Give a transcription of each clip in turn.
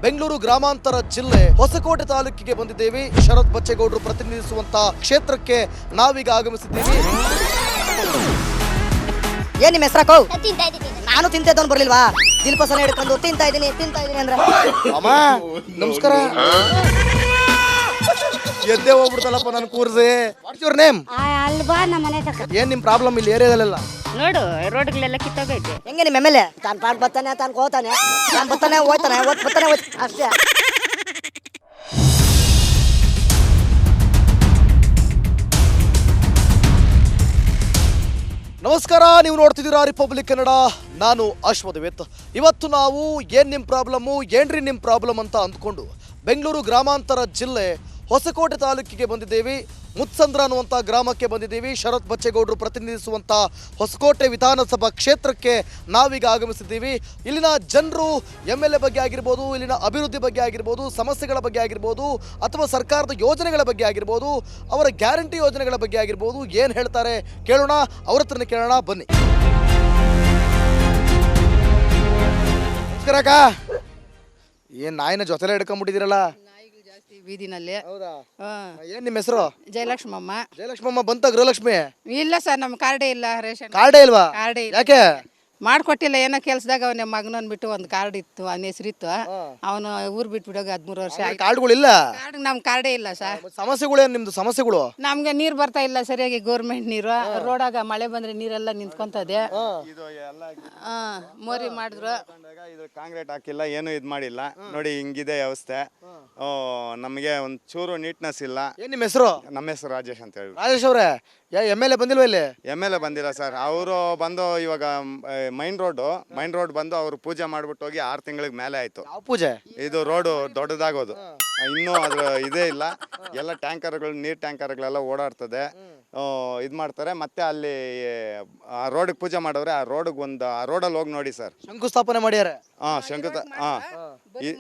ಬೆಂಗಳೂರು ಗ್ರಾಮಾಂತರ ಜಿಲ್ಲೆ ಹೊಸಕೋಟೆ ತಾಲೂಕಿಗೆ ಬಂದಿದ್ದೇವೆ. ಶರತ್ ಬಚ್ಚೇಗೌಡರು ಪ್ರತಿನಿಧಿಸುವಂತ ಕ್ಷೇತ್ರಕ್ಕೆ ನಾವೀಗ ಆಗಮಿಸಿದ್ದೇವೆ. ಏನ್ ನಿಮ್ಮ ಹೆಸರಾಕೋ? ನಾನು ತಿಂತೇದವನು ಬರ್ಲಿಲ್ವಾ? ದಿಲ್ಪಸನ ಹಿಡ್ಕೊಂಡು ತಿಂತಾ ಇದೀನಿ ಅಂದ್ರೆ ಅಮ್ಮ ನಮಸ್ಕಾರ. ಎದ್ದೆ ಹೋಗ್ಬಿಡ್ತಲ್ಲಪ್ಪ ನನ್ ಕೂರ್ಸಿ. What's your name? ಅಲ್ವಾ ನಮ್ಮ ಮನೆ ತಕ್ಕ ಏನ್ ನಿಮ್ ಪ್ರಾಬ್ಲಮ್ ಇಲ್ಲಿ ಏರಿಯಾದಲ್ಲೆಲ್ಲ? ನೋಡು ರೋಡ್ಗಳೆಲ್ಲ ಕಿತ್ತೋಗೈತೆ. ಹೆಂಗೆ ನಿಮ್ಮ ಎಮ್ಮೆಲೆ ತಾನು ಪಾಡ್ ಬರ್ತಾನೆ, ತಾನು ಹೋಗ್ತಾನೆ, ತಾನು ಬರ್ತಾನೆ ಹೋಗ್ತಾನೆ, ಬರ್ತಾನೆ ಅಷ್ಟೇ. ನಮಸ್ಕಾರ, ನೀವು ನೋಡ್ತಿದ್ದೀರಾ ರಿಪಬ್ಲಿಕ್ ಕನ್ನಡ. ನಾನು ಅಶ್ವಥ್. ಇವತ್ತು ನಾವು ಏನ್ ನಿಮ್ ಪ್ರಾಬ್ಲಮ್ಮು, ಏನ್ರಿ ನಿಮ್ ಪ್ರಾಬ್ಲಮ್ ಅಂತ ಅಂದ್ಕೊಂಡು ಬೆಂಗಳೂರು ಗ್ರಾಮಾಂತರ ಜಿಲ್ಲೆ ಹೊಸಕೋಟೆ ತಾಲೂಕಿಗೆ ಬಂದಿದ್ದೇವೆ. ಮುತ್ಸಂದ್ರ ಅನ್ನುವಂಥ ಗ್ರಾಮಕ್ಕೆ ಬಂದಿದ್ದೀವಿ. ಶರತ್ ಬಚ್ಚೇಗೌಡರು ಪ್ರತಿನಿಧಿಸುವಂಥ ಹೊಸಕೋಟೆ ವಿಧಾನಸಭಾ ಕ್ಷೇತ್ರಕ್ಕೆ ನಾವೀಗ ಆಗಮಿಸಿದ್ದೀವಿ. ಇಲ್ಲಿನ ಜನರು MLA ಬಗ್ಗೆ ಆಗಿರ್ಬೋದು, ಇಲ್ಲಿನ ಅಭಿವೃದ್ಧಿ ಬಗ್ಗೆ ಆಗಿರ್ಬೋದು, ಸಮಸ್ಯೆಗಳ ಬಗ್ಗೆ ಆಗಿರ್ಬೋದು, ಅಥವಾ ಸರ್ಕಾರದ ಯೋಜನೆಗಳ ಬಗ್ಗೆ ಆಗಿರ್ಬೋದು, ಅವರ ಗ್ಯಾರಂಟಿ ಯೋಜನೆಗಳ ಬಗ್ಗೆ ಆಗಿರ್ಬೋದು, ಏನು ಹೇಳ್ತಾರೆ ಕೇಳೋಣ, ಅವ್ರ ಹತ್ರನೇ ಕೇಳೋಣ ಬನ್ನಿ. ನಮಸ್ಕಾರ ಅಕ್ಕ. ಏನು ನಾಯಿನ ಜೊತೆಲೆ ಹಿಡ್ಕೊಂಡ್ಬಿಟ್ಟಿದ್ದೀರಲ್ಲ ಬೀದಿನಲ್ಲಿ. ಹೌದಾ? ಏನ್ ನಿಮ್ಮ ಹೆಸರು? ಜಯಲಕ್ಷ್ಮಮ್ಮ. ಜಯಲಕ್ಷ್ಮಮ್ಮ ಬಂತ ಗೃಹಲಕ್ಷ್ಮಿ? ಇಲ್ಲ ಸರ್, ನಮ್ ಕಾರ್ಡೇ ಇಲ್ಲ. ರೇಷನ್ ಕಾರ್ಡೇ ಇಲ್ವಾ? ಕಾರ್ಡೇ ಇಲ್ಲ. ಯಾಕೆ ಮಾಡ್ಕೊಟ್ಟಿಲ್ಲ. ಏನೋ ಕೆಲ್ಸದಾಗ ಅವನ ಮಗನನ್ ಬಿಟ್ಟು ಒಂದು ಕಾರ್ಡ್ ಇತ್ತು, ಅವನ ಹೆಸರಿತ್ತು. ಅವನು ಊರ್ ಬಿಟ್ಬಿಡೋಗ 13 ವರ್ಷ ಆಯ್ತು. ಕಾರ್ಡ್ಗಳಿಲ್ಲ? ಕಾರ್ಡ್ ನಮ್ ಕಾರ್ಡೇ ಇಲ್ಲ ಸರ್. ಸಮಸ್ಯೆಗಳೇನು ನಿಮ್ದು? ಸಮಸ್ಯೆಗಳು ನಮ್ಗೆ ನೀರ್ ಬರ್ತಾ ಇಲ್ಲ ಸರಿಯಾಗಿ. ಗೌರ್ಮೆಂಟ್ ನೀರು ರೋಡಾಗ ಮಳೆ ಬಂದ್ರೆ ನೀರೆಲ್ಲ ನಿಂತ್ಕೊಂತದೆ. ಮೋರಿ ಮಾಡಿದ್ರು. ಇದು ಕಾಂಕ್ರೀಟ್ ಹಾಕಿಲ್ಲ, ಏನು ಇದು ಮಾಡಿಲ್ಲ. ನೋಡಿ ಹಿಂಗಿದೆ ವ್ಯವಸ್ಥೆ. ನಮಗೆ ಒಂದು ಚೂರು ನೀಟ್ನೆಸ್ ಇಲ್ಲ. ಏನ್ ನಿಮ್ಮ ಹೆಸರು? ನಮ್ಮ ಹೆಸರು ರಾಜೇಶ್ ಅಂತ ಹೇಳಿ. ರಾಜೇಶ್ ಅವರೇ, MLA ಬಂದಿಲ್ವಾ ಇಲ್ಲಿ? MLA ಬಂದಿಲ್ಲ ಸರ್. ಅವರು ಬಂದು ಇವಾಗ ಮೈನ್ ರೋಡ್ ಬಂದು ಅವರು ಪೂಜೆ ಮಾಡ್ಬಿಟ್ಟು ಹೋಗಿ 6 ತಿಂಗಳಿಗೆ ಮೇಲೆ ಆಯ್ತು. ಯಾವ ಪೂಜೆ? ಇದು ರೋಡು ದೊಡ್ಡದಾಗೋದು ಇನ್ನೂ ಅದ್ರ ಇದೇ ಇಲ್ಲ. ಎಲ್ಲ ಟ್ಯಾಂಕರ್ಗಳು, ನೀರ್ ಟ್ಯಾಂಕರ್ಗಳೆಲ್ಲ ಓಡಾಡ್ತದೆ. ಇದು ಮಾಡ್ತಾರೆ. ಮತ್ತೆ ಅಲ್ಲಿ ಆ ರೋಡಿಗೆ ಪೂಜೆ ಮಾಡೋರೆ. ಆ ರೋಡಲ್ಲಿ ಹೋಗಿ ನೋಡಿ ಸರ್, ಶಂಕುಸ್ಥಾಪನೆ ಮಾಡ್ಯಾರ.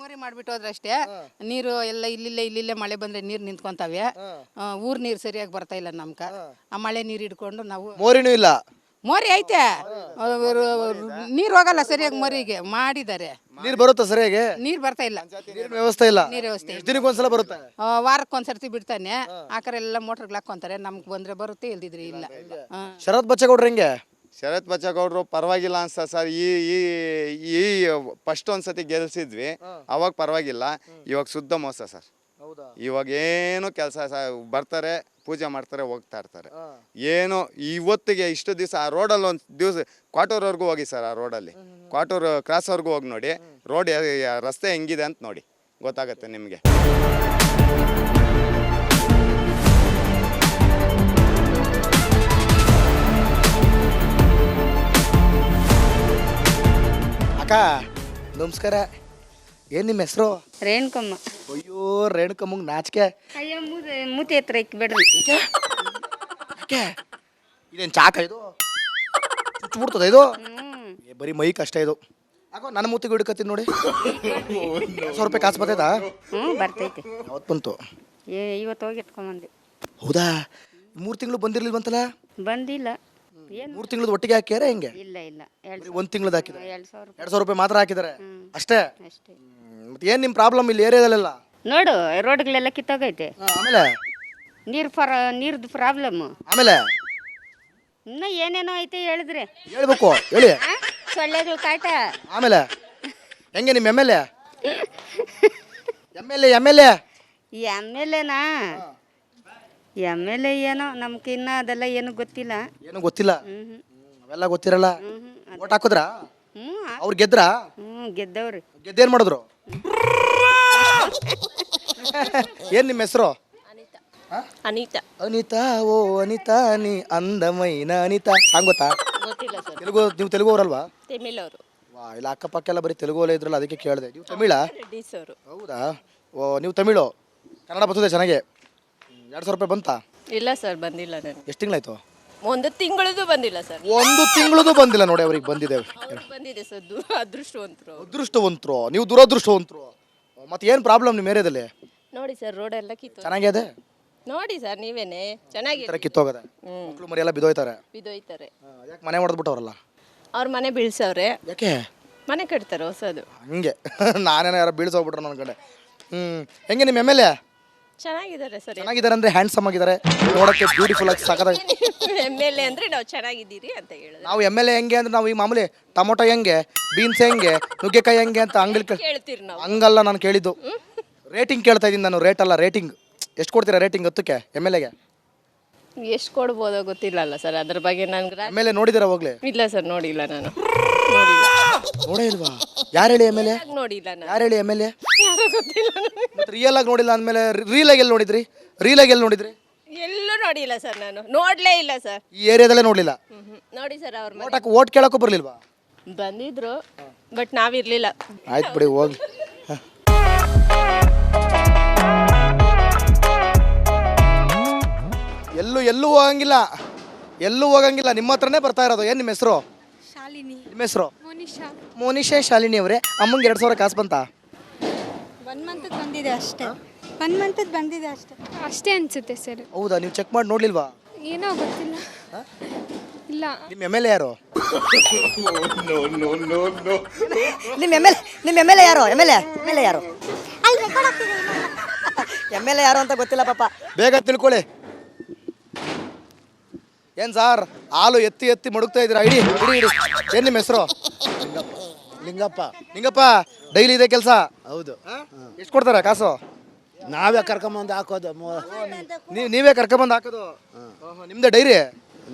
ಮೋರಿ ಮಾಡ್ಬಿಟ್ಟು ಹೋದ್ರೆ ಅಷ್ಟೇ. ನೀರು ಎಲ್ಲ ಇಲ್ಲಿಲ್ಲೇ ಮಳೆ ಬಂದ್ರೆ ನೀರ್ ನಿಂತ್ಕೊಂತಾವೆ. ಊರ್ ನೀರ್ ಸರಿಯಾಗಿ ಬರ್ತಾ ಇಲ್ಲ ನಮ್ಕ. ಆ ಮಳೆ ನೀರ್ ಹಿಡ್ಕೊಂಡು ನಾವು. ಮೋರಿನೂ ಇಲ್ಲ? ಮೋರಿ ಐತೆ, ನೀರ್ ಹೋಗಲ್ಲ ಸರಿಯಾಗಿ. ಮೋರಿಗೆ ಮಾಡಿದ್ದಾರೆ. ನೀರ್ ಬರುತ್ತಾ ಸರಿಯಾಗಿ? ನೀರ್ ಬರ್ತಾ ಇಲ್ಲ. ನೀರಿನ ವ್ಯವಸ್ಥೆ ಇಲ್ಲ. ನೀರ್ ವ್ಯವಸ್ಥೆ ಎಷ್ಟು ದಿನಕ್ಕೊಂದ್ಸಲ ಬರುತ್ತೆ? ವಾರಕ್ಕೊಂದ್ಸರ್ತಿ ಬಿಡ್ತಾನೆ. ಆ ಕಡೆ ಎಲ್ಲ ಮೋಟರ್ಗಳು ಹಾಕೊಂತಾರೆ. ನಮ್ಗೆ ಬಂದ್ರೆ ಬರುತ್ತೆ, ಇಲ್ದಿದ್ರೆ ಇಲ್ಲ. ಶರತ್ ಬಚ್ಚೇಗೌಡ್ರು ಹೆಂಗೆ? ಶರತ್ ಬಚ್ಚೇಗೌಡರು ಪರವಾಗಿಲ್ಲ ಅನ್ಸ್ತ ಸರ್. ಈ ಫಸ್ಟ್ ಒಂದ್ಸತಿ ಗೆಲ್ಸಿದ್ವಿ, ಅವಾಗ ಪರವಾಗಿಲ್ಲ. ಇವಾಗ ಶುದ್ಧ ಮೋಸ ಸರ್. ಇವಾಗ ಏನು ಕೆಲಸ ಬರ್ತಾರೆ, ಪೂಜೆ ಮಾಡ್ತಾರೆ, ಹೋಗ್ತಾ ಇರ್ತಾರೆ. ಏನು ಇವತ್ತಿಗೆ ಇಷ್ಟು ದಿವಸ ಆ ರೋಡಲ್ಲಿ ಒಂದು ದಿವಸ ಕ್ವಾಟೂರ್ವರೆಗೂ ಹೋಗಿ ಸರ್. ಆ ರೋಡಲ್ಲಿ ಕ್ವಾಟೂರ್ ಕ್ರಾಸ್ವರೆಗೂ ಹೋಗಿ ನೋಡಿ. ರೋಡ್ ರಸ್ತೆ ಹೆಂಗಿದೆ ಅಂತ ನೋಡಿ, ಗೊತ್ತಾಗತ್ತೆ ನಿಮಗೆ. ಅಕ್ಕ ನಮಸ್ಕಾರ. ಏನ್ ನಿಮ್ಮ ಹೆಸರು? ರೇಣುಕಮ್ಮ. ಅಯ್ಯೋ ರೇಣುಕಮ್ಮಂಗ್ ನಾಚಿಕೆ. ಅಯ್ಯೋ ಮೂತಿ ಹತ್ರ ಇಕ್ಬೇಡ್ರಿ. ಇದೇನು ಚಾಕ ಇದು? ಚುಚ್ಚಿಬಿಡ್ತದ ಇದು? ಬರೀ ಮೈ ಕಷ್ಟ ಇದು. ಯಾಕೋ ನನ್ನ ಮೂತಿಗೆ ಹಿಡ್ಕತ್ತೀನಿ ನೋಡಿ. 100 ರೂಪಾಯಿ ಕಾಸು ಬರ್ತೈತಾ? ಬರ್ತೈತೆ. ಯಾವತ್ತು ಬಂತು? ಇವತ್ತು ಹೋಗಿ ಎತ್ಕೊಂಬಂದೆ. ಹೌದಾ? 3 ತಿಂಗಳು ಬಂದಿರ್ಲಿಲ್ವಂತಲ್ಲ? ಬಂದಿಲ್ಲ. ಏನು 3 ತಿಂಗಳದ ಒಟ್ಟಿಗೆ ಹಾಕ್ಯಾರ ಹೆಂಗೆ? ಇಲ್ಲ 1 ತಿಂಗಳದ ಹಾಕಿದ್ದಾರೆ. 2,000 ರೂಪಾಯಿ ಮಾತ್ರ ಹಾಕಿದ್ದಾರೆ ಅಷ್ಟೇ. ಅಷ್ಟೇ. ಮತ್ತೆ ಏನ್ ನಿಮ್ ಪ್ರಾಬ್ಲಮ್ ಇಲ್ಲಿ ಏರಿಯಾದಲ್ಲೆಲ್ಲ? ನೋಡು ರೋಡ್ಗಳೆಲ್ಲ ಕಿತ್ತೋಗೈತೆ. ಆಮೇಲೆ ನೀರ್ದು ಪ್ರಾಬ್ಲಮ್. ಆಮೇಲೆ ಇನ್ನ ಏನೇನೋ ಐತೆ ಹೇಳಿದ್ರೆ ಹೇಳ್ಬೇಕು, ಹೇಳಿ. ಸೊಳ್ಳೆಗಳು ಕಾಟ. ಆಮೇಲೆ ಹೆಂಗೆ ನಿಮ್ಮ MLA? MLA MLAನಾ? MLA ಏನೋ ನಮ್ಗೆ ಇನ್ನ ಅದೆಲ್ಲ ಏನು ಗೊತ್ತಿಲ್ಲ. ಏನು ಗೊತ್ತಿಲ್ಲ? ಅವೆಲ್ಲ ಗೊತ್ತಿರಲ್ಲ. ಓಟ್ ಹಾಕಿದ್ರ? ಹ್ಞೂ ಅವ್ರು ಗೆದ್ರ? ಗೆದ್ದವ್ರಿ. ಗೆದ್ದೇನ್ ಮಾಡಿದ್ರು? ಏನ್ ನಿಮ್ಮ ಹೆಸರು? ಅನಿತಾ. ಅನಿತಾ, ಓ ಅನಿತಾ ನೀ ಅಂದಮೈನ ಅನಿತಾ. ಸಾಂಗ್ ಗೊತ್ತಾ? ಗೊತ್ತಿಲ್ಲ ಸರ್. ತೆಲುಗು? ನೀವು ತೆಲುಗು ಅವರಲ್ವಾ? ತಮಿಳ್ ಅವರು. ವಾ, ಇಲ್ಲ ಅಕ್ಕಪಕ್ಕ ಎಲ್ಲ ಬರೀ ತೆಲುಗು ಅಲ್ಲೇ ಇದ್ರಲ್ಲ, ಅದಕ್ಕೆ ಕೇಳಿದೆ. ನೀವು ತಮಿಳಾ? ರೆಡ್ಡಿಸ್ ಅವರು. ಹೌದಾ? ಓ ನೀವು ತಮಿಳು. ಕನ್ನಡ ಬರ್ತದೆ ಚೆನ್ನಾಗಿ. 2,000 ರೂಪಾಯಿ ಬಂತಾ? ಇಲ್ಲ ಸರ್, ಬಂದಿಲ್ಲ ನನಗೆ. ಎಷ್ಟು ತಿಂಗಳಾಯ್ತು? 1 ತಿಂಗಳದು ಬಂದಿಲ್ಲ ಸರ್. 1 ತಿಂಗಳದು ಬಂದಿಲ್ಲ ನೋಡಿ. ಅವ್ರಿಗೆ ಬಂದಿದೆ. ಬಂದಿದೆ ಸರ್. ಅದೃಷ್ಟವಂತರು. ಅದೃಷ್ಟವಂತರು ನೀವು, ದುರದೃಷ್ಟವಂತರು. ಮತ್ತೆ ಏನು ಪ್ರಾಬ್ಲಮ್ ನಿಮ್ಮ ಏರಿಯಾದಲ್ಲಿ? ನೋಡಿ ಸರ್, ರೋಡ್ ಎಲ್ಲ ಕಿತ್ತು. ಚೆನ್ನಾಗಿದೆ ನೋಡಿ ಸರ್, ನೀವೇನೆ ಚೆನ್ನಾಗಿ ಕಿತ್ತೋಗದೆ. ಮಕ್ಕಳು ಮರಿ ಎಲ್ಲ ಬಿದ್ದೋಯ್ತಾರೆ. ಬಿದ್ದೋಯ್ತಾರೆ. ಯಾಕೆ ಮನೆ ಹೊಡೆದ್ಬಿಟ್ಟವ್ರಲ್ಲ? ಅವ್ರ ಮನೆ ಬೀಳ್ಸವ್ರೆ. ಯಾಕೆ? ಮನೆ ಕಟ್ತಾರೆ ಹೊಸದು. ಹಂಗೆ ನಾನೇನೋ ಯಾರೋ ಬೀಳ್ಸೋಗ್ಬಿಟ್ರೆ ನನ್ನ ಕಡೆ. ಹೆಂಗೆ ನಿಮ್ಮ MLA ಚೆನ್ನಾಗಿದ್ದಾರೆ ಸರ್. ಚೆನ್ನಾಗಿದ್ದಾರೆ ಅಂದರೆ ಹ್ಯಾಂಡ್ಸಮ್ ಆಗಿದ್ದಾರೆ, ನೋಡೋಕ್ಕೆ ಬ್ಯೂಟಿಫುಲ್ ಆಗಿ ಸಾಕಾದಾಗ. MLA ಅಂದ್ರೆ ನಾವು ಚೆನ್ನಾಗಿದ್ದೀರಿ ಅಂತ ಹೇಳಿದ್ರೆ ನಾವು MLA ಹೆಂಗೆ ಅಂದ್ರೆ ನಾವು ಈ ಮಾಮೂಲಿ ಟೊಮೊಟೊ ಹೆಂಗೆ, ಬೀನ್ಸ್ ಹೆಂಗೆ, ನುಗ್ಗೆಕಾಯಿ ಹೆಂಗೆ ಅಂತ ಅಂಗಡಿ ಕೇಳ್ತೀರಿ ನಾವು. ಹಂಗಲ್ಲ ನಾನು ಕೇಳಿದ್ದು. ರೇಟಿಂಗ್ ಕೇಳ್ತಾ ಇದ್ದೀನಿ ನಾನು, ರೇಟ್ ಅಲ್ಲ ರೇಟಿಂಗ್. ಎಷ್ಟು ಕೊಡ್ತೀರಾ ರೇಟಿಂಗ್ 10ಕ್ಕೆ MLAಗೆ? ಎಷ್ಟು ಕೊಡ್ಬೋದೋ ಗೊತ್ತಿಲ್ಲಲ್ಲ ಸರ್, ಅದ್ರ ಬಗ್ಗೆ ನನ್ಗೆ MLA ನೋಡಿದ್ದೀರಾ ಹೋಗ್ಲಿ? ಇಲ್ಲ ಸರ್, ನೋಡಿಲ್ಲ ನಾನು. ನೋಡೇ ಇಲ್ವಾ? ಯಾರು ಹೇಳಿ MLA? ನೋಡಿಲ್ಲ ನಾನು. ಯಾರು ಹೇಳಿ MLA? ಯಾರೋ ಗೊತ್ತಿಲ್ಲ ನನಗೆ. ಮತ್ತೆ ರಿಯಲ್ ಆಗಿ ನೋಡಿಲ್ಲ ಅಂದಮೇಲೆ ರೀಲಾಗಿ ಎಲ್ಲಿ ನೋಡಿದ್ರಿ? ರೀಲಾಗಿ ಎಲ್ಲಿ ನೋಡಿದ್ರಿ? ಎಲ್ಲೂ ನೋಡಿಲ್ಲ ಸರ್, ನಾನು ನೋಡ್ಲೇ ಇಲ್ಲ ಸರ್. ಈ ಏರಿಯಾದಲ್ಲೇ ನೋಡಲಿಲ್ಲ. ನೋಡಿ ಸರ್, ಅವ್ರ ಮನೆ ಓಟ್ ಕೇಳಕ್ಕೂ ಬರಲಿಲ್ವಾ? ಬಂದಿದ್ರು, ಬಟ್ ನಾವಿರ್ಲಿಲ್ಲ. ಆಯ್ತು ಬಿಡಿ ಹೋಗ್ಲಿ. ಎಲ್ಲೂ ಹೋಗಂಗಿಲ್ಲ, ಎಲ್ಲೂ ಹೋಗಂಗಿಲ್ಲ, ನಿಮ್ಮ ಹತ್ರನೇ ಬರ್ತಾ ಇರೋದು. ಏನು ನಿಮ್ಮ ಹೆಸರು? ಶಾಲಿನಿ. ನಿಮ್ಮ ಹೆಸರು? ಮೋನಿಶಾ. ಮೋನಿಶಾ ಶಾಲಿನಿ ಅವರೇ. ಅಮ್ಮಂಗೆ 2,000 ಕಾಸು ಬಂತಾ? 1 ಮಂತ್ ಬಂದಿದೆ ಅಷ್ಟೇ. 1 ಮಂತ್ ಬಂದಿದೆ ಅಷ್ಟೇ. ಅಷ್ಟೇ ಅನ್ಸುತ್ತೆ ಸರ್. ಹೌದಾ? ನೀವು ಚೆಕ್ ಮಾಡಿ ನೋಡ್ಲಿಲ್ವಾ? ಏನೋ ಗೊತ್ತಿಲ್ಲ. ಇಲ್ಲ. ನಿಮ್ಮ MLA ಯಾರು? ನಿಮ್ಮ MLA ಯಾರು? MLA ಯಾರು? MLA ಯಾರು ಅಂತ ಗೊತ್ತಿಲ್ಲ ಪಾಪ. ಬೇಗ ತಿಳ್ಕೊಳ್ಳಿ. ಏನು ಸಾರ್ ಹಾಲು ಎತ್ತಿ ಎತ್ತಿ ಮಡುಕ್ತಾ ಇದ್ದೀರಾ? ಇಡಿ. ಏನು ನಿಮ್ಮ ಹೆಸರು? ಲಿಂಗಪ್ಪ. ಡೈಲಿ ಇದೆ ಕೆಲಸ? ಹೌದು. ಎಷ್ಟು ಕೊಡ್ತಾರೆ ಕಾಸು? ನಾವೇ ಕರ್ಕೊಂಬಂದು ಹಾಕೋದು. ನೀವೇ ಕರ್ಕೊಂಬಂದು ಹಾಕೋದು? ನಿಮ್ದೇ ಡೈರಿ?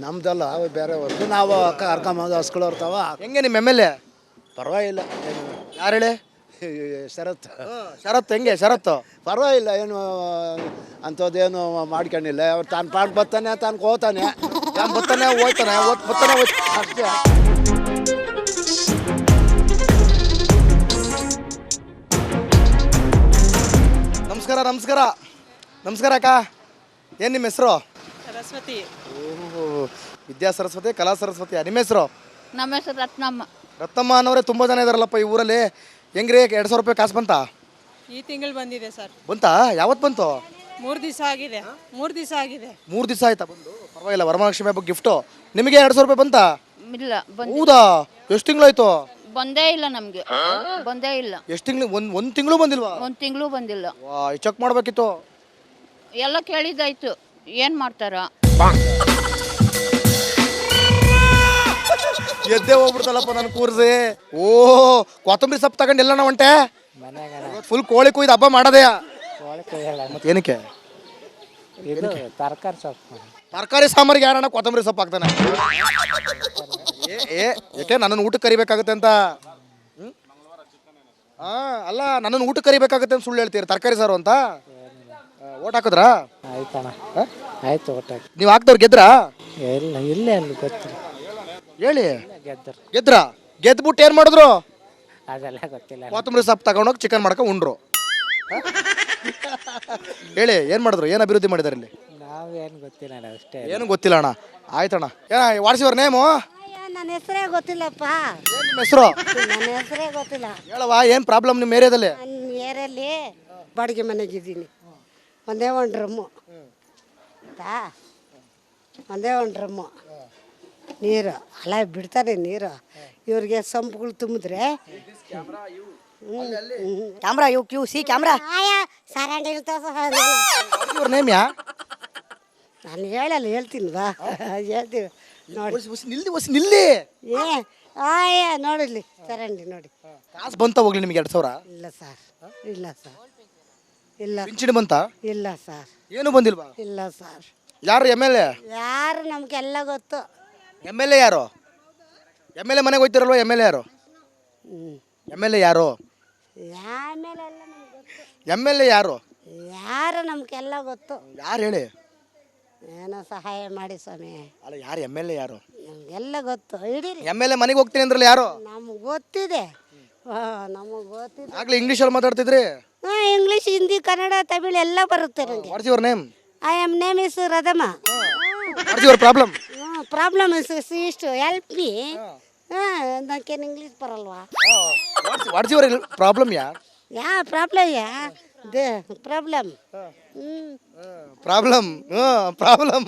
ನಮ್ದಲ್ಲ, ಅವು ಬೇರೆ ಹೊರತು ನಾವು ಕರ್ಕೊಂಬಂದು ಹಸ್ಗಳು ಇರ್ತಾವ. ಹೆಂಗೆ ನಿಮ್ಮ MLA? ಪರವಾಗಿಲ್ಲ. ಯಾರು ಹೇಳಿ? ಶರತ್ ಹೆಂಗೆ? ಶರತ್ತು ಪರವಾಗಿಲ್ಲ, ಏನು ಅಂಥದ್ದೇನು ಮಾಡ್ಕೊಂಡಿಲ್ಲ. ಅವ್ರು ತಾನು ಪಾಠ ಬರ್ತಾನೆ, ತಾನು ಹೋಗ್ತಾನೆ, ಬರ್ತಾನೆ ಹೋಗ್ತಾನೆ ಅಷ್ಟೇ. ನಮಸ್ಕಾರ ಅಕ್ಕ. ಏನು ನಿಮ್ಮ ಹೆಸರು? ಸರಸ್ವತಿ. ವಿದ್ಯಾ ಸರಸ್ವತಿ, ಕಲಾ ಸರಸ್ವತಿ. ನಿಮ್ಮ ಹೆಸರು? ನಮ್ಮ ಹೆಸರು ರತ್ನಮ್ಮ. ರತ್ನಮ್ಮ ಅನ್ನೋರೆ ತುಂಬ ಜನ ಇದಾರಲ್ಲಪ್ಪ ಈ ಊರಲ್ಲಿ. ಹೆಂಗ್ರಿ 2,000 ರೂಪಾಯಿ ಕಾಸು ಬಂತಾ? ಈ ತಿಂಗಳು ಬಂದಿದೆ ಸರ್. ಬಂತಾ? ಯಾವತ್ತು ಬಂತು? 3 ದಿವಸ ಆಗಿದೆ. 3 ದಿವಸ ಆಗಿದೆ. 3 ದಿವಸ ಆಯ್ತಾ ಬಂದು? ಪರವಾಗಿಲ್ಲ, ವರಮಹಾಲಕ್ಷ್ಮಿ ಹಬ್ಬ ಗಿಫ್ಟು. ನಿಮಗೆ 2,000 ರೂಪಾಯಿ ಬಂತಾ? ಇಲ್ಲ ಹೌದಾ? ಎಷ್ಟು ತಿಂಗಳಾಯ್ತು? ಬಂದೇ ಇಲ್ಲ ನಮಗೆ. ಬಂದೇ ಇಲ್ಲ. ಎಷ್ಟು ತಿಂಗಳು? ಒಂದು ತಿಂಗಳು ಬಂದಿಲ್ವಾ? 1 ತಿಂಗಳು ಬಂದಿಲ್ಲ. ವಾ, ಚೆಕ್ ಮಾಡ್ಬೇಕಿತ್ತು. ಎಲ್ಲ ಕೇಳಿದ್ದಾಯ್ತು, ಏನು ಮಾಡ್ತಾರ? ಎದ್ದೇ ಹೋಗ್ಬಿಡ್ತಲ್ಲಪ್ಪ ನನ್ನ ಕೂರ್ಸಿ. ಓ, ಕೊತ್ತಂಬರಿ ಸೊಪ್ಪು ತಗೊಂಡು ಎಲ್ಲ ಹೊಂಟೆ ಫುಲ್ ಕೋಳಿ ಕುಯ್ದು ಹಬ್ಬ ಮಾಡೋದೇ. ಮತ್ತೆ ಏನಕ್ಕೆ? ತರಕಾರಿ ಸಾಂಬಾರಿಗೆ ಯಾರಣ್ಣ ಕೊತ್ತಂಬರಿ ಸೊಪ್ಪು ಹಾಕ್ತಾನೆ? ಯಾಕೆ ನನ್ನನ್ನು ಊಟಕ್ಕೆ ಕರಿಬೇಕಾಗುತ್ತೆ ಅಂತ? ಅಲ್ಲ, ನನ್ನನ್ನು ಊಟಕ್ಕೆ ಕರಿಬೇಕಾಗುತ್ತೆ ಅಂತ ಸುಳ್ಳು ಹೇಳ್ತೀರಿ ತರಕಾರಿ ಸಾರು ಅಂತ. ಓಟ್ ಹಾಕಿದ್ರಾ? ಆಯ್ತು, ಓಟ್ ಹಾಕಿ. ನೀವು ಹಾಕ್ದವ್ರು ಗೆದ್ರಾ? ಇಲ್ಲೇ ಅಲ್ಲಿ ಗೊತ್ತಿಲ್ಲ. ಹೇಳಿ. ಗೆದ್ರಾ? ಗೆದ್ಬಿಟ್ಟು ಏನು ಮಾಡಿದ್ರು? ಅದೆಲ್ಲ ಗೊತ್ತಿಲ್ಲ. ಕೊತ್ತಂಬರಿ ಸೊಪ್ಪು ತಗೊಂಡೋಗಿ ಚಿಕನ್ ಮಾಡ್ಕೊಂಡು ಉಂಡ್ರು. ಹೇಳಿ, ಏನು ಮಾಡಿದ್ರು? ಏನು ಅಭಿವೃದ್ಧಿ ಮಾಡಿದಾರೆ ಇಲ್ಲಿ? ನಾವೇನು ಗೊತ್ತಿಲ್ಲ ಅಷ್ಟೇ. ಏನು ಗೊತ್ತಿಲ್ಲ ಅಣ್ಣ. ಆಯ್ತಣ್ಣ. ಏನ ವಾಟ್ಸ್ ಯುವರ್ ನೇಮು? ನನ್ನ ಹೆಸರೇ ಗೊತ್ತಿಲ್ಲಪ್ಪ. ಏನು ನಿಮ್ಮ ಹೆಸರು? ನನ್ನ ಹೆಸರೇ ಗೊತ್ತಿಲ್ಲ. ಹೇಳವಾ, ಏನು ಪ್ರಾಬ್ಲಮ್ ನಿಮ್ಮ ಏರಿಯಾದಲ್ಲಿ? ನನ್ನ ಏರಲ್ಲಿ ಬಾಡಿಗೆ ಮನೆಗಿದ್ದೀನಿ. ಒಂದೇ ಒಂದು ಡ್ರಮ್ಮು, ಒಂದೇ ಒಂದು ಡ್ರಮ್ಮು ನೀರು. ಅಲ್ಲ ಬಿಡ್ತಾರೆ ನೀರು. ಇವ್ರಿಗೆ ಸಂಪುಗಳು ತುಂಬಿದ್ರೆ ಕ್ಯಾಮ್ರಾ ಸಿ ಕ್ಯಾಮ್ರಾ ಇವ್ರ ನೇಮ್ ಯಾ? ನಾನು ಹೇಳಲ್ಲ, ಹೇಳ್ತೀನಿ ಬಾ, ಹೇಳ್ತೀವಿ ನೋಡಿ. ನಿಲ್ಲಿ. ನೋಡಿರ್ಲಿ ಚರಂಡಿ ನೋಡಿ. ಕಾಸು ಬಂತ ಹೋಗ್ಲಿ ನಿಮಗೆ 2,000? ಇಲ್ಲ ಸರ್, ಇಲ್ಲ ಸರ್, ಇಲ್ಲ. ಪಿಂಚಣಿ ಬಂತ? ಇಲ್ಲ ಸರ್. ಏನು ಬಂದಿಲ್ವಾ? ಇಲ್ಲ ಸರ್. ಯಾರು MLA? ಯಾರು ನಮ್ಗೆಲ್ಲ ಗೊತ್ತು. MLA ಯಾರು? MLA ಮನೆಗೆ ಹೋಗ್ತಿರಲ್ವ? MLA ಯಾರು? MLA ಯಾರು? ಆಮೇಲೆ ಎಲ್ಲ ನಮ್ಗೆ ಗೊತ್ತು. MLA ಯಾರು? ಯಾರು ನಮ್ಗೆಲ್ಲ ಗೊತ್ತು. ಯಾರು ಹೇಳಿ? ಏನೋ ಸಹಾಯ ಮಾಡಿ ಸ್ವಾಮಿ. ಅಲ್ಲ, ಯಾರು MLA ಯಾರು? ನಮ್ಗೆಲ್ಲ ಗೊತ್ತು. ಹಿಡೀರಿ. MLA ಮನೆಗೆ ಹೋಗ್ತೀನಿ ಅಂದ್ರಲ್ಲ, ಯಾರು? ನಮ್ಗೆ ಗೊತ್ತಿದೆ. ನಮಗೆ ಗೊತ್ತಿದೆ. ಆಗ್ಲೇ ಇಂಗ್ಲೀಷಲ್ಲಿ ಮಾತಾಡ್ತಿದ್ರಿ. ಇಂಗ್ಲೀಷ್, ಹಿಂದಿ, ಕನ್ನಡ, ತಮಿಳು ಎಲ್ಲ ಬರುತ್ತೆ ನನಗೆ. What's your name? I am name is ರದಮ. What's your problem? Problem is ಇಷ್ಟು ಹೆಲ್ಪ್ ಮೀ. ನನಗೇನು ಇಂಗ್ಲೀಷ್ ಬರಲ್ವಾ? What's your problem yeah? Yeah problem yeah? Problem. Problem problem.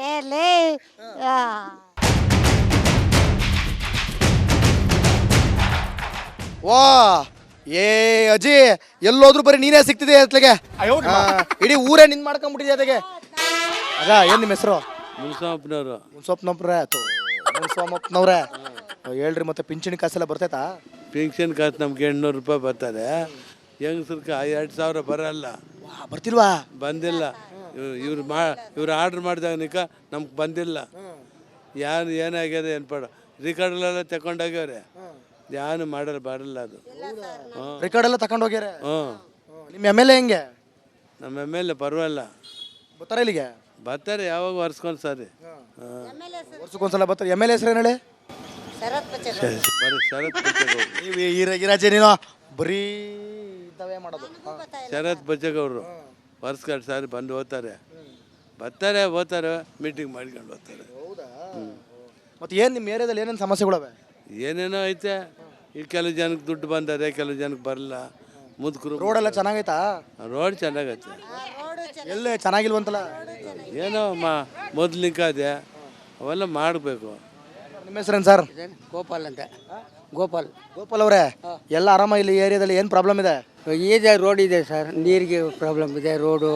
ಏ ವಾ ಏ ಅಜ್ಜಿ ಎಲ್ಲೋದ್ರು ಬರೀ ನೀನೇ ಸಿಗ್ತಿದೆ ಅತ್ಲೆಗೆ ಇಡೀ ಊರೇ ನಿನ್ ಮಾಡ್ಕೊಂಡ್ಬಿಟ್ಟಿದೆ ಅದಕ್ಕೆ ಅದ ಏನ್ ನಿಮ್ಮ ಹೆಸರು? ಮುನ್ಸಪ್ಪನವರು. ಮುನ್ಸಪ್ಪನವ್ರೆ ಮುನ್ಸಮ್ಮಪ್ಪನವ್ರೆ ಹೇಳ್ರಿ, ಮತ್ತೆ ಪಿಂಚಣಿ ಕಾಸೆಲ್ಲ ಬರ್ತೈತಾ? ಪೆನ್ಷನ್ ಕಾಸು ನಮ್ಗೆ 800 ರೂಪಾಯಿ ಬರ್ತದೆ. ಹೆಂಗಸ್ರಿಗೆ 2000 ಬರಲ್ಲ. ಬರ್ತಿಲ್ವಾ? ಬಂದಿಲ್ಲ. ಇವ್ರು ಆರ್ಡ್ರ್ ಮಾಡಿದಾಗ ನಮ್ಗೆ ಬಂದಿಲ್ಲ. ಏನಾಗ್ಯದ ಏನು ಪಡ ರಿಕಾರ್ಡ್ಲೆಲ್ಲ ತಗೊಂಡೋಗ್ಯವ್ರೆ. ಏನು ಮಾಡಲ್ಲ ಬರಲ್ಲ ಅದು. ರೆಕಾರ್ಡ್ ಎಲ್ಲ ತಗೊಂಡು ಹೋಗ್ಯಾರ. ಹ್ಞೂ. ನಿಮ್ಮ ಎಮ್ ಎಲ್ ಎ ಹೆಂಗೆ? ನಮ್ಮ ಮೇಲೆ ಪರವಾಗಿಲ್ಲ, ಬರ್ತಾರ ಇಲ್ಲಿಗೆ? ಬರ್ತಾರೆ ಯಾವಾಗ ವರ್ಷಕ್ಕೊಂದು ಸಾರಿ. ವರ್ಷಕ್ಕೊಂದ್ಸಲ ಬರ್ತಾರೆ. ಎಮ್ ಎಲ್ ಎ ಹೆಸರು ಏನು ಹೇಳಿ? ಶರತ್ ಬಚ್ಚೇಗೌಡ್ರು. ನೀವು ಈರಾಜೆ ನೀನು ಬರೀ ಇಂಥವೇ ಮಾಡೋದು. ಶರತ್ ಬಚ್ಚೇಗೌಡ್ರು ವರ್ಷಕ್ಕೆ ಸಾರಿ ಬಂದು ಹೋಗ್ತಾರೆ ಮೀಟಿಂಗ್ ಮಾಡ್ಕೊಂಡು ಹೋಗ್ತಾರೆ. ಮತ್ತೆ ಏನು ನಿಮ್ಮ ಏರಿಯಾದಲ್ಲಿ ಏನೇನು ಸಮಸ್ಯೆಗಳವೆ? ಏನೇನೋ ಐತೆ. ಈಗ ಕೆಲವು ಜನಕ್ಕೆ ದುಡ್ಡು ಬಂದರೆ ಕೆಲವು ಜನಕ್ಕೆ ಬರಲ್ಲ. ಮುದುಕರು ರೋಡೆಲ್ಲ ಚೆನ್ನಾಗೈತಾ? ರೋಡ್ ಚೆನ್ನಾಗೈತೆ. ಎಲ್ಲೇ ಚೆನ್ನಾಗಿಲ್ವಂತಲ್ಲ? ಏನೋ ಮೊದ್ಲಿಂಕಾದೆ ಅವೆಲ್ಲ ಮಾಡಬೇಕು. ನಿಮ್ಮ ಹೆಸರೇನು ಸರ್? ಗೋಪಾಲ್ ಅಂತ. ಗೋಪಾಲ್ ಅವರೇ, ಎಲ್ಲ ಆರಾಮ? ಇಲ್ಲಿ ಏರಿಯಾದಲ್ಲಿ ಏನು ಪ್ರಾಬ್ಲಮ್ ಇದೆ? ಇದೆ, ರೋಡ್ ಇದೆ ಸರ್, ನೀರಿಗೆ ಪ್ರಾಬ್ಲಮ್ ಇದೆ, ರೋಡು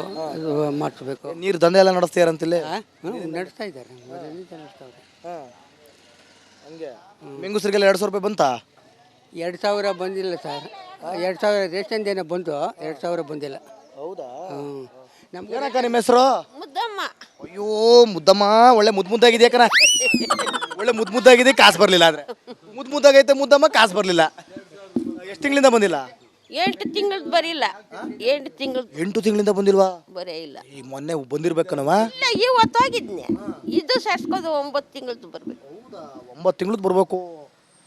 ಮಾಡಿಸ್ಬೇಕು. ನೀರು ದಂಧೆ ಎಲ್ಲ ನಡೆಸ್ತೀರಂತಿಲ್ಲ? ನಡೆಸ್ತಾ ಇದ್ದಾರೆ, ನಡೆಸ್ತಾವ್ರೆ. ಹಂಗೆ ಮೆಂಗುಸರಿಗೆಲ್ಲ 200 ರೂಪಾಯಿ ಬಂತಾ? 2000 ಬಂದಿಲ್ಲ ಸರ್. 2000 ರೇಷನ್ ಏನೋ ಬಂತು, 2000 ಬಂದಿಲ್ಲ. ಹೌದಾ? ನಮ್ಗೆ ಏನಕ್ಕ ನಿಮ್ಮ ಹೆಸರು? ಮುದ್ದಮ್ಮ. ಅಯ್ಯೋ ಮುದ್ದಮ್ಮ, ಒಳ್ಳೆ ಮುದ್ದಾಗಿದೆ ಕಣ. ಒಳ್ಳೆ ಮುದ್ದಾಗಿದೆ, ಕಾಸು ಬರಲಿಲ್ಲ. ಆದರೆ ಮುದ್ದಾಗೈತೆ ಮುದ್ದಮ್ಮ, ಕಾಸು ಬರಲಿಲ್ಲ. ಎಷ್ಟು ತಿಂಗಳಿಂದ ಬಂದಿಲ್ಲ? 8 ತಿಂಗಳದ್ದು ಬರಿಲ್ಲ. 8 ತಿಂಗಳಿಂದ ಬಂದಿಲ್ವಾ? ಬರೇ ಇಲ್ಲ. ಈ ಮೊನ್ನೆ ಬಂದಿರ್ಬೇಕನವ. ಇಲ್ಲ, ಇವತ್ತು ಹೋಗಿದ್ನೆ. ಇದು ಸರ್ಸ್ಕೋದು 9 ತಿಂಗಳದ್ದು ಬರಬೇಕು. 9 ತಿಂಗಳದ್ದು ಬರಬೇಕು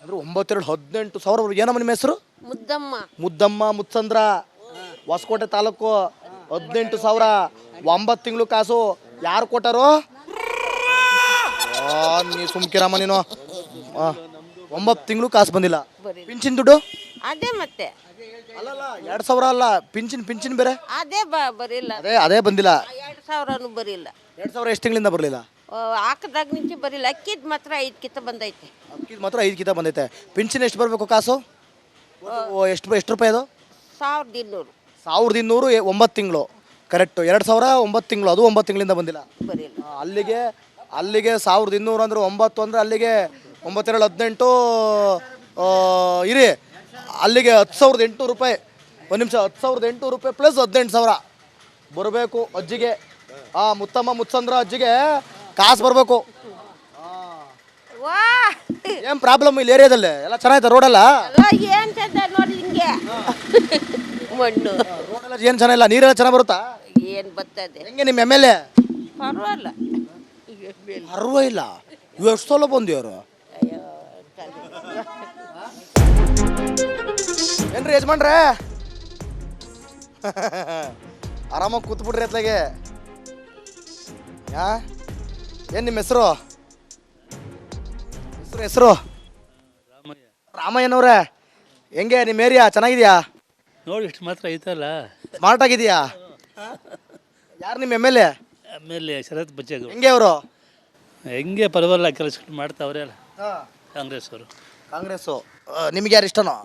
ಅಂದ್ರೆ 9 18 ಸಾವಿರ. ಏನಮ್ಮ ನಿಮ್ಮ ಹೆಸರು? ಮುದ್ದಮ್ಮ. ಮುತ್ಸಂದ್ರ, ಹೊಸಕೋಟೆ ತಾಲೂಕು. 18 ಸಾವಿರ 9 ತಿಂಗಳು ಕಾಸು. ಯಾರು ಕೊಟ್ಟರು? ನೀ ಸುಮ್ಕಿರಮ್ಮ ನೀನು. 9 ತಿಂಗಳು ಕಾಸು ಬಂದಿಲ್ಲ. ಪಿಂಚಿನ್ ದುಡ್ಡು ಅದೇ ಮತ್ತೆ ಅಲ್ಲಲ್ಲ, 2000 ಅಲ್ಲ, ಪಿಂಚಿನ್ ಬೇರೆ. ಅದೇ ಬರಿಲ್ಲ. ಅದೇ ಬಂದಿಲ್ಲ. 2000 ಬರಿಲ್ಲ. 2000 ಎಷ್ಟು ತಿಂಗಳಿಂದ ಬರಲಿಲ್ಲ? ಹಾಕದಾಗ ನಿಂಚೆ ಬರಿಲ್ಲ. ಅಕ್ಕಿದ್ ಮಾತ್ರ 5 ಕಿತ ಬಂದೈತೆ. ಅಕ್ಕಿದ್ ಮಾತ್ರ 5 ಕಿತ ಬಂದೈತೆ. ಪಿಂಚಿನ್ ಎಷ್ಟು ಬರಬೇಕು ಕಾಸು? ಎಷ್ಟು ರೂಪಾಯಿ ಅದು? 1200. 1200 9 ತಿಂಗಳು ಕರೆಕ್ಟು. 2000 9 ತಿಂಗಳು, ಅದು 9 ತಿಂಗಳಿಂದ ಬಂದಿಲ್ಲ. ಬರಿಲ್ಲ. ಅಲ್ಲಿಗೆ 1200 ಅಂದ್ರೆ 9 ಅಂದರೆ ಅಲ್ಲಿಗೆ 9 18 ಇರಿ, ಅಲ್ಲಿಗೆ 10,800 ರೂಪಾಯಿ. ಒಂದು ನಿಮಿಷ, 10,800 ರೂಪಾಯಿ ಪ್ಲಸ್ 18,000 ಬರಬೇಕು ಅಜ್ಜಿಗೆ. ಮುತ್ತಮ್ಮ ಮುತ್ಸಂದ್ರ ಅಜ್ಜಿಗೆ ಕಾಸು ಬರಬೇಕು. ಏನು ಪ್ರಾಬ್ಲಮ್ ಇಲ್ಲಿ ಏರಿಯಾದಲ್ಲಿ? ಎಲ್ಲ ಚೆನ್ನಾಗಿದೆ ರೋಡೆಲ್ಲ? ಏನ್ ಚಂದ ನೋಡಿ ಹಿಂಗೆ ಮಣ್ಣು. ರೋಡೆಲ್ಲ ಏನು ಚೆನ್ನಾಗಿಲ್ಲ, ನೀರೆಲ್ಲ ಚೆನ್ನಾಗಿ ಬರುತ್ತಾ? ಏನ್ ಬರ್ತದೆ? ಹೆಂಗೆ ನಿಮ್ಮ ಎಮ್ ಎಲ್ ಎ? ಪರವಾಗಿಲ್ಲ. ಪರವಾಗಿಲ್ಲ. ಎಷ್ಟು ಸಲ ಬಂದಿವರು? ಏನ್ರಿ ಯಜಮಾನ್ರೆ, ಆರಾಮಾಗಿ ಕೂತ್ಬಿಡ್ರಿ ಅತ್ಲಾಗೆ. ಏನು ನಿಮ್ಮ ಹೆಸರು? ಹೆಸರು ರಾಮಯ್ಯನವ್ರೆ. ಹೆಂಗೆ ನಿಮ್ಮ ಏರಿಯಾ ಚೆನ್ನಾಗಿದ್ಯಾ? ನೋಡಿ ಇಷ್ಟು ಮಾತ್ರ ಐತಲ್ಲ. ಸ್ಮಾರ್ಟ್ ಆಗಿದೆಯಾ? ಯಾರು ನಿಮ್ಮ ಎಮ್ ಎಲ್ ಎ? ಆಮೇಲೆ ಶರತ್ ಬಚ್ಚೇಗೌಡ್ರು. ಹೆಂಗೆ ಅವರು? ಹೆಂಗೆ ಪರವಾಗಿಲ್ಲ, ಕೆಲಸಗಳು ಮಾಡ್ತಾವ್ರೆ ಅಲ್ಲ. ಕಾಂಗ್ರೆಸ್ ಅವರು. ಕಾಂಗ್ರೆಸ್ಸು. ನಿಮ್ಗೆ ಯಾರು ಇಷ್ಟನೋ?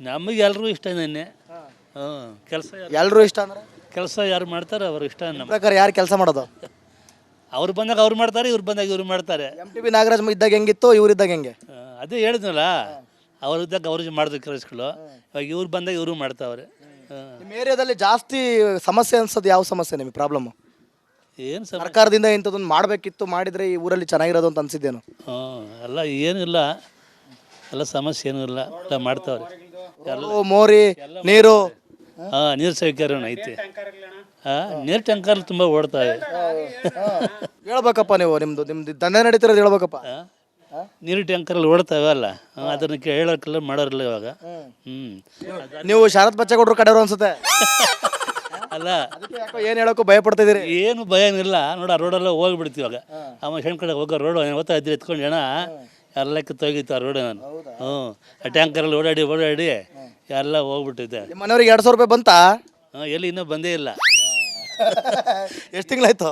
ನಮಗೆ ಎಲ್ರಿಗೂ ಇಷ್ಟ ನೆನ್ನೆ. ಕೆಲಸ ಎಲ್ಲರೂ ಇಷ್ಟ ಅಂದ್ರೆ ಕೆಲಸ ಯಾರು ಮಾಡ್ತಾರೆ ಅವ್ರಿಗೆ ಇಷ್ಟ. ನಮ್ಮ ಪ್ರಕಾರ ಯಾರು ಕೆಲಸ ಮಾಡೋದು? ಅವ್ರು ಬಂದಾಗ ಅವ್ರು ಮಾಡ್ತಾರೆ, ಇವ್ರು ಬಂದಾಗ ಇವ್ರು ಮಾಡ್ತಾರೆ. MTB ನಾಗರಾಜ್ ಇದ್ದಾಗ ಹೆಂಗಿತ್ತು, ಇವ್ರಿದ್ದಾಗ ಹೆಂಗೆ? ಅದೇ ಹೇಳಿದ್ನಲ್ಲ, ಅವ್ರಿದ್ದಾಗ ಅವ್ರಿಗೆ ಮಾಡಿದ್ರು ಕೆಲಸಗಳು, ಇವಾಗ ಇವ್ರು ಬಂದಾಗ ಇವರು ಮಾಡ್ತಾವ್ರೆ. ನಿಮ್ಮ ಏರಿಯಾದಲ್ಲಿ ಜಾಸ್ತಿ ಸಮಸ್ಯೆ ಅನ್ಸೋದು ಯಾವ ಸಮಸ್ಯೆ ನಿಮಗೆ? ಪ್ರಾಬ್ಲಮ್ಮು ಏನು ಸರ್ಕಾರದಿಂದ ಇಂಥದ್ದೊಂದು ಮಾಡಬೇಕಿತ್ತು, ಮಾಡಿದರೆ ಈ ಊರಲ್ಲಿ ಚೆನ್ನಾಗಿರೋದು ಅಂತ ಅನ್ಸಿದ್ದೇನು? ಎಲ್ಲ ಏನಿಲ್ಲ, ಎಲ್ಲ ಸಮಸ್ಯೆ ಏನೂ ಇಲ್ಲ, ಎಲ್ಲ ಮಾಡ್ತಾವ್ರೆ. ಮೋರಿ ನೀರು ನೀರು ಸೌಕರ್ಯ ಐತಿ. ನೀರು ಟ್ಯಾಂಕರ್ ತುಂಬ ಓಡ್ತಾವೆ. ಹೇಳ್ಬೇಕಪ್ಪ ನೀವು, ನಿಮ್ದು ದಂಧೆ ನಡೀತಿರೋದು ಹೇಳ್ಬೇಕಪ್ಪ. ನೀರು ಟ್ಯಾಂಕರಲ್ಲಿ ಓಡ್ತಾವೆ ಅಲ್ಲ, ಅದನ್ನ ಹೇಳೋಕ್ಕೆಲ್ಲ ಮಾಡೋರಿಲ್ಲ ಇವಾಗ. ನೀವು ಶರತ್ ಬಚ್ಚೇಗೌಡ್ರು ಕಡೆಯವರು ಅನ್ಸುತ್ತೆ ಅಲ್ಲ. ಏನು ಹೇಳೋಕ್ಕೂ ಭಯ ಪಡ್ತಿದ್ದೀರಿ? ಏನು ಭಯನಿಲ್ಲ ನೋಡ, ರೋಡೆಲ್ಲ ಹೋಗ್ಬಿಡ್ತೀವಿ ಇವಾಗ. ಅವ ಹೆಣ್ಣು ಕಡೆ ಹೋಗೋ ರೋಡು ಓದ್ತಾ ಇದ್ರೆ ಎತ್ಕೊಂಡು ಜನ ಎಲ್ಲ ಕಿತ್ತೋಗಿತ್ತು ಆ ರೋಡ್. ನಾನು ಆ ಟ್ಯಾಂಕರಲ್ಲಿ ಓಡಾಡಿ ಎಲ್ಲ ಹೋಗ್ಬಿಟ್ಟಿದ್ದೆ. ನಿಮ್ಮ ಮನೆಯವ್ರಿಗೆ 200 ರೂಪಾಯಿ ಬಂತಾ? ಎಲ್ಲಿ ಇನ್ನೂ ಬಂದೇ ಇಲ್ಲ. ಎಷ್ಟು ತಿಂಗಳಾಯ್ತು?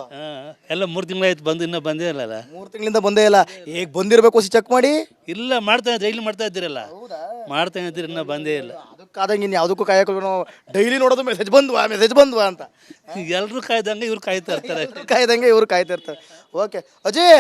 ಎಲ್ಲ 3 ತಿಂಗಳಾಯ್ತು ಬಂದು ಇನ್ನೂ ಬಂದೇ ಇಲ್ಲಲ್ಲ. 3 ತಿಂಗಳಿಂದ ಬಂದೇ ಇಲ್ಲ. ಈಗ ಬಂದಿರಬೇಕು ಚೆಕ್ ಮಾಡಿ. ಇಲ್ಲ ಮಾಡ್ತಾ ಡೈಲಿ ಮಾಡ್ತಾ ಇದ್ದೀರಲ್ಲ, ಮಾಡ್ತಾ ಇದ್ದೀರಿ, ಇನ್ನೂ ಬಂದೇ ಇಲ್ಲ. ಅದಕ್ಕಾದಂಗೆ ಇನ್ನು ಯಾವುದಕ್ಕೂ ಕಾಯಕ್ಕೆ ಡೈಲಿ ನೋಡೋದು ಮೆಸೇಜ್ ಬಂದ್ವಾ ಅಂತ. ಎಲ್ಲರೂ ಕಾಯ್ದಂಗೆ ಇವ್ರು ಕಾಯ್ತಾ ಇರ್ತಾರೆ. ಕಾಯ್ದಂಗೆ ಇವ್ರು ಕಾಯ್ತಾ ಇರ್ತಾರೆ. ಓಕೆ ಅಜಯ್